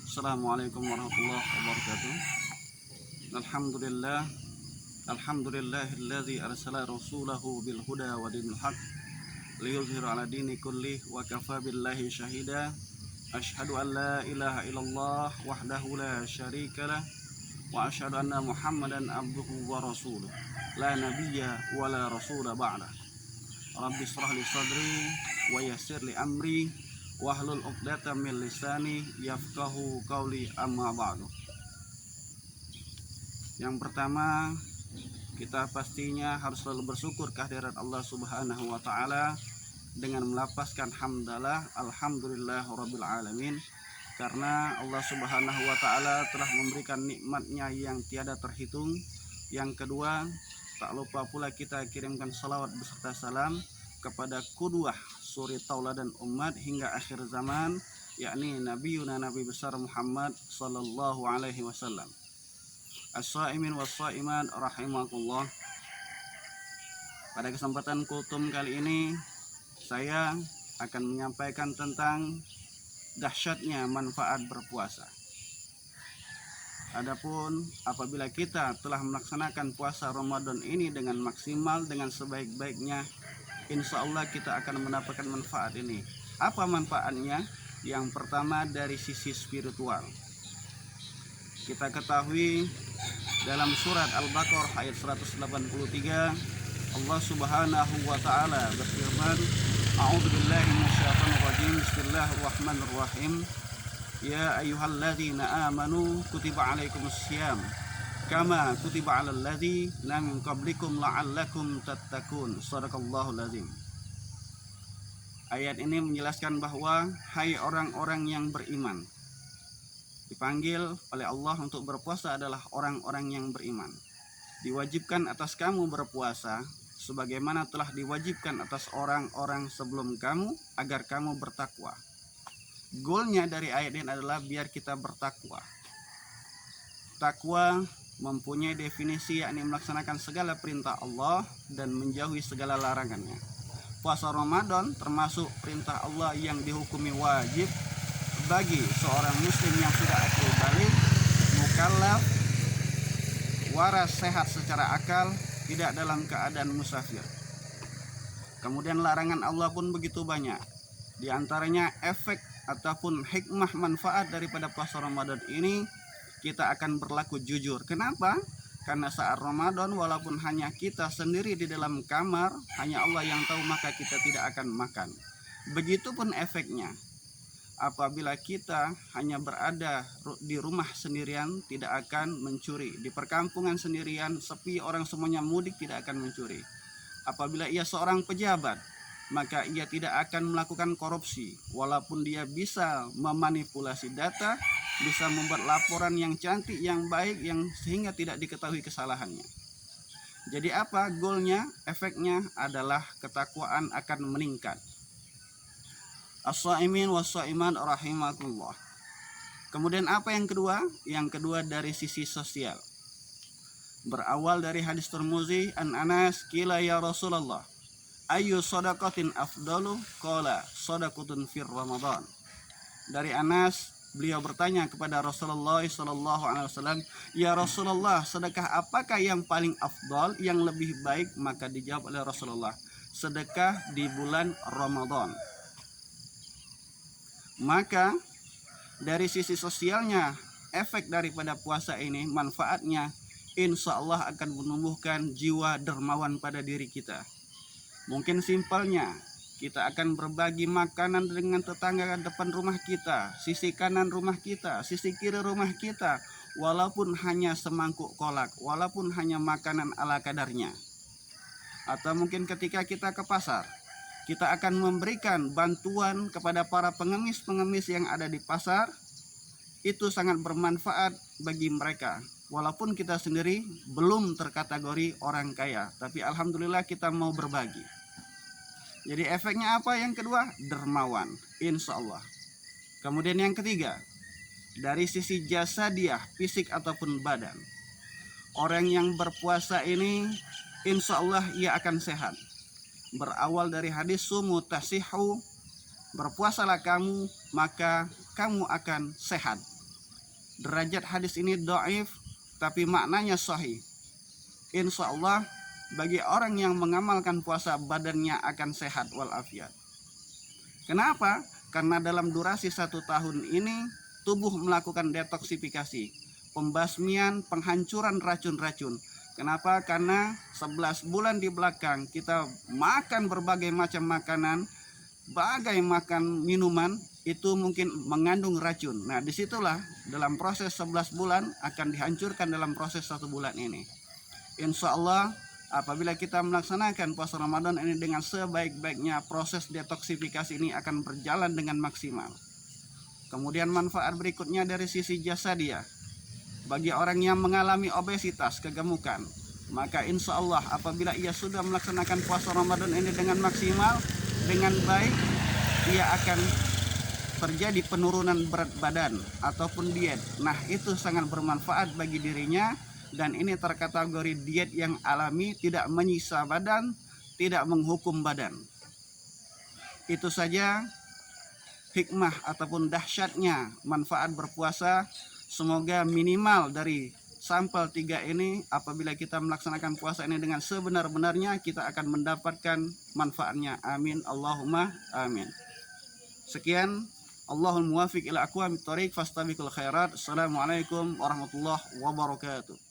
Assalamualaikum warahmatullahi wabarakatuh. Alhamdulillah. Alhamdulillahilladzi arsala rasulahu bil huda wa dinil haq liyuzhira 'ala dini kullih wa kafa billahi syahida. Asyhadu an la ilaha illallah wahdahu la syarikalah wa asyhadu anna Muhammadan abduhu wa rasuluh. La nabiyya wa la rasula ba'da. Rabbi shrah li sadri wa yassir li amri wahlul 'uqdatam min lisani yafqahu qawli, amma ba'du. Yang pertama, kita pastinya harus selalu bersyukur kehadirat Allah Subhanahu wa taala dengan melapaskan hamdalah alhamdulillahirabbil alamin, karena Allah Subhanahu wa taala telah memberikan nikmatnya yang tiada terhitung. Yang kedua, tak lupa pula kita kirimkan salawat beserta salam kepada qudwah suri tauladan umat hingga akhir zaman, yakni Nabiuna Nabi besar Muhammad sallallahu alaihi wasallam. As-shaimin was-shaimat rahimakumullah. Pada kesempatan kultum kali ini saya akan menyampaikan tentang dahsyatnya manfaat berpuasa. Adapun apabila kita telah melaksanakan puasa Ramadan ini dengan maksimal, dengan sebaik-baiknya, insya Allah kita akan mendapatkan manfaat ini. Apa manfaatnya? Yang pertama dari sisi spiritual. Kita ketahui dalam surat Al-Baqarah ayat 183, Allah Subhanahu wa taala berfirman, A'udzubillahi minasyaitonir rajim. Bismillahirrahmanirrahim. Ya ayyuhalladzina amanu kutiba alaikumussyiyam kama kutiba 'alal ladzina min qablikum la'allakum tattaqun. Shadaqallahul azim. Ayat ini menjelaskan bahwa hai orang-orang yang beriman, dipanggil oleh Allah untuk berpuasa adalah orang-orang yang beriman. Diwajibkan atas kamu berpuasa sebagaimana telah diwajibkan atas orang-orang sebelum kamu agar kamu bertakwa. Goalnya dari ayat ini adalah biar kita bertakwa. Takwa mempunyai definisi, yakni melaksanakan segala perintah Allah dan menjauhi segala larangannya. Puasa Ramadan termasuk perintah Allah yang dihukumi wajib bagi seorang muslim yang sudah akil baligh, mukallaf, waras, sehat secara akal, tidak dalam keadaan musafir. Kemudian larangan Allah pun begitu banyak. Di antaranya efek ataupun hikmah manfaat daripada puasa Ramadan ini, kita akan berlaku jujur. Kenapa? Karena saat Ramadan walaupun hanya kita sendiri di dalam kamar, hanya Allah yang tahu, maka kita tidak akan makan. Begitupun efeknya apabila kita hanya berada di rumah sendirian, tidak akan mencuri. Di perkampungan sendirian, sepi, orang semuanya mudik, tidak akan mencuri. Apabila ia seorang pejabat, maka ia tidak akan melakukan korupsi. Walaupun dia bisa memanipulasi data, bisa membuat laporan yang cantik, yang baik, yang sehingga tidak diketahui kesalahannya. Jadi apa goalnya? Efeknya adalah ketakwaan akan meningkat. As-shaimin was-shaimat rahimakumullah. Kemudian apa yang kedua? Yang kedua dari sisi sosial. Berawal dari hadis Tirmizi an Anas, qila ya Rasulullah, ayyu shadaqatin afdalu? Qala shadaqatun fir Ramadan. Dari Anas, beliau bertanya kepada Rasulullah sallallahu alaihi wasallam, ya Rasulullah, sedekah apakah yang paling afdal, yang lebih baik? Maka dijawab oleh Rasulullah, sedekah di bulan Ramadan. Maka dari sisi sosialnya, efek daripada puasa ini, manfaatnya insya Allah akan menumbuhkan jiwa dermawan pada diri kita. Mungkin simpelnya, kita akan berbagi makanan dengan tetangga depan rumah kita, sisi kanan rumah kita, sisi kiri rumah kita, walaupun hanya semangkuk kolak, walaupun hanya makanan ala kadarnya. Atau mungkin ketika kita ke pasar, kita akan memberikan bantuan kepada para pengemis-pengemis yang ada di pasar. Itu sangat bermanfaat bagi mereka. Walaupun kita sendiri belum terkategori orang kaya, tapi alhamdulillah kita mau berbagi. Jadi efeknya apa yang kedua? Dermawan, insya Allah. Kemudian yang ketiga, dari sisi jasadiah, fisik ataupun badan. Orang yang berpuasa ini insya Allah ia akan sehat. Berawal dari hadis sumu tasihu, berpuasalah kamu maka kamu akan sehat. derajat hadis ini dhaif tapi maknanya sahih. Insya Allah bagi orang yang mengamalkan puasa badannya akan sehat walafiat. Kenapa? Karena dalam durasi 1 tahun ini tubuh melakukan detoksifikasi, pembasmian, penghancuran racun-racun. Kenapa? Karena 11 bulan di belakang kita makan berbagai macam makanan, bagai makan minuman itu mungkin mengandung racun. Nah, disitulah dalam proses 11 bulan akan dihancurkan dalam proses 1 bulan ini. Insya Allah apabila kita melaksanakan puasa Ramadan ini dengan sebaik-baiknya, proses detoksifikasi ini akan berjalan dengan maksimal. Kemudian manfaat berikutnya dari sisi jasadiah. Bagi orang yang mengalami obesitas, kegemukan, maka insya Allah apabila ia sudah melaksanakan puasa Ramadan ini dengan maksimal, dengan baik, ia akan terjadi penurunan berat badan ataupun diet. Nah, itu sangat bermanfaat bagi dirinya. Dan ini terkategori diet yang alami, tidak menyiksa badan, tidak menghukum badan. Itu saja hikmah ataupun dahsyatnya manfaat berpuasa. Semoga minimal dari sampel 3 ini apabila kita melaksanakan puasa ini dengan sebenar-benarnya, kita akan mendapatkan manfaatnya. Amin Allahumma amin. Sekian, Allahul muwafiq ila aqwamit thoriq fastabiqul khairat. Assalamualaikum warahmatullahi wabarakatuh.